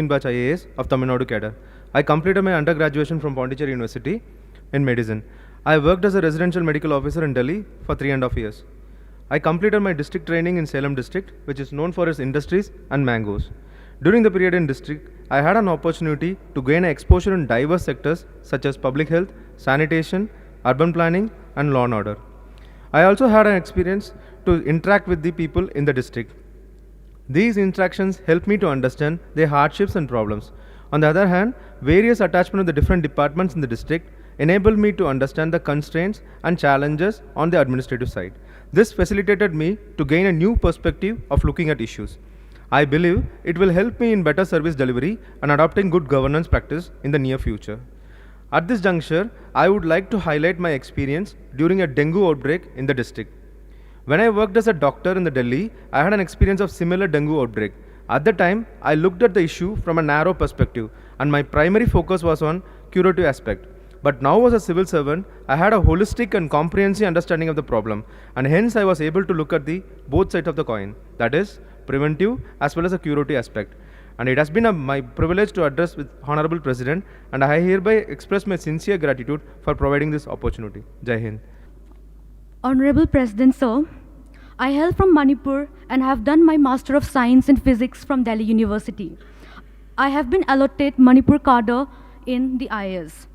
Batch IAS of Tamil Nadu cadre. I completed my undergraduation from Pondicherry University in medicine. I worked as a residential medical officer in Delhi for 3.5 years. I completed my district training in Salem district, which is known for its industries and mangoes. During the period in district, I had an opportunity to gain exposure in diverse sectors such as public health, sanitation, urban planning, and law and order. I also had an experience to interact with the people in the district. These interactions help me to understand their hardships and problems. On the other hand, various attachment of the different departments in the district enable me to understand the constraints and challenges on the administrative side. This facilitated me to gain a new perspective of looking at issues. I believe it will help me in better service delivery and adopting good governance practice in the near future. At this juncture, I would like to highlight my experience during a dengue outbreak in the district. When I worked as a doctor in the Delhi, I had an experience of similar dengue outbreak. At the time, I looked at the issue from a narrow perspective and my primary focus was on curative aspect. But now as a civil servant, I had a holistic and comprehensive understanding of the problem and hence I was able to look at the both sides of the coin, that is preventive as well as a curative aspect. And it has been my privilege to address with Honorable President and I hereby express my sincere gratitude for providing this opportunity. Jai Hind. Honorable President, sir, I hail from Manipur and have done my Master of Science in Physics from Delhi University. I have been allotted Manipur cadre in the IAS.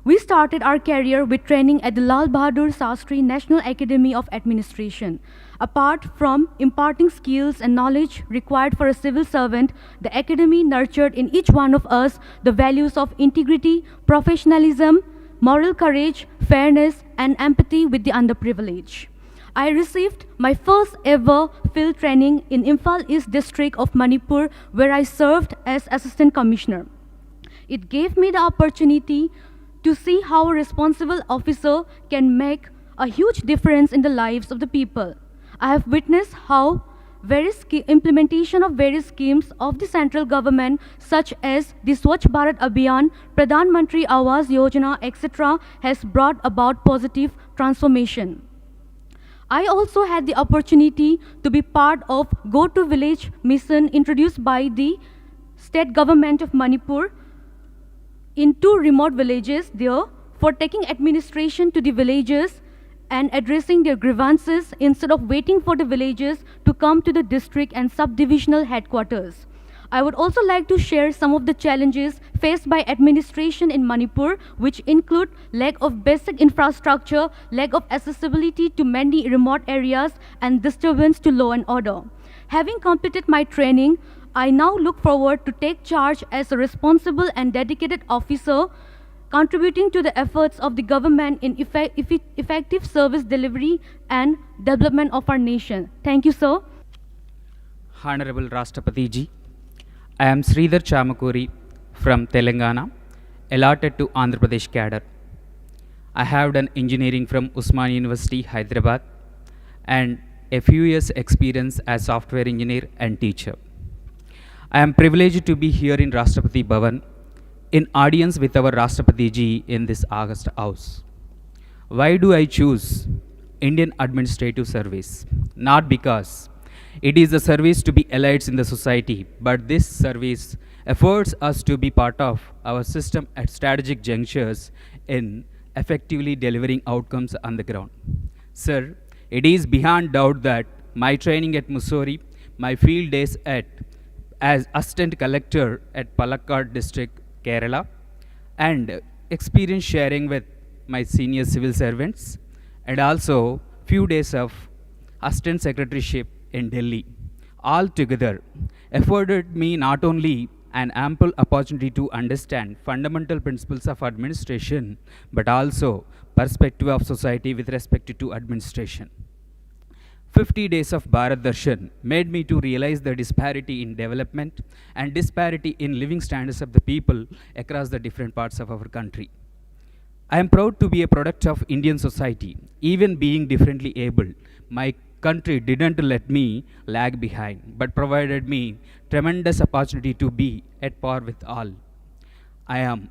We started our career with training at the Lal Bahadur Shastri National Academy of Administration. Apart from imparting skills and knowledge required for a civil servant, the academy nurtured in each one of us the values of integrity, professionalism, moral courage, fairness, and empathy with the underprivileged. I received my first ever field training in Imphal East District of Manipur, where I served as Assistant Commissioner. It gave me the opportunity to see how a responsible officer can make a huge difference in the lives of the people. I have witnessed how implementation of various schemes of the central government, such as the Swachh Bharat Abhiyan, Pradhan Mantri Awas Yojana, etc., has brought about positive transformation. I also had the opportunity to be part of Go to Village mission introduced by the state government of Manipur in 2 remote villages there for taking administration to the villages and addressing their grievances instead of waiting for the villagers to come to the district and subdivisional headquarters. I would also like to share some of the challenges faced by administration in Manipur, which include lack of basic infrastructure, lack of accessibility to many remote areas, and disturbance to law and order. Having completed my training, I now look forward to take charge as a responsible and dedicated officer, contributing to the efforts of the government in effective service delivery and development of our nation. Thank you, sir. Honorable Rashtrapati Ji, I am Sridhar Chamakuri from Telangana, allotted to Andhra Pradesh cadre. I have done engineering from Usman University, Hyderabad, and a few years experience as software engineer and teacher. I am privileged to be here in Rashtrapati Bhavan in audience with our Rashtrapati Ji in this August House. Why do I choose Indian Administrative Service? Not because it is a service to be elites in the society, but this service affords us to be part of our system at strategic junctures in effectively delivering outcomes on the ground. Sir, it is beyond doubt that my training at Mussoorie, my field days as Assistant Collector at Palakkad District, Kerala, and experience sharing with my senior civil servants, and also few days of Assistant Secretaryship in Delhi, all together afforded me not only an ample opportunity to understand fundamental principles of administration, but also perspective of society with respect to administration. 50 days of Bharat Darshan made me to realize the disparity in development and disparity in living standards of the people across the different parts of our country. I am proud to be a product of Indian society. Even being differently able, my country didn't let me lag behind, but provided me tremendous opportunity to be at par with all. I am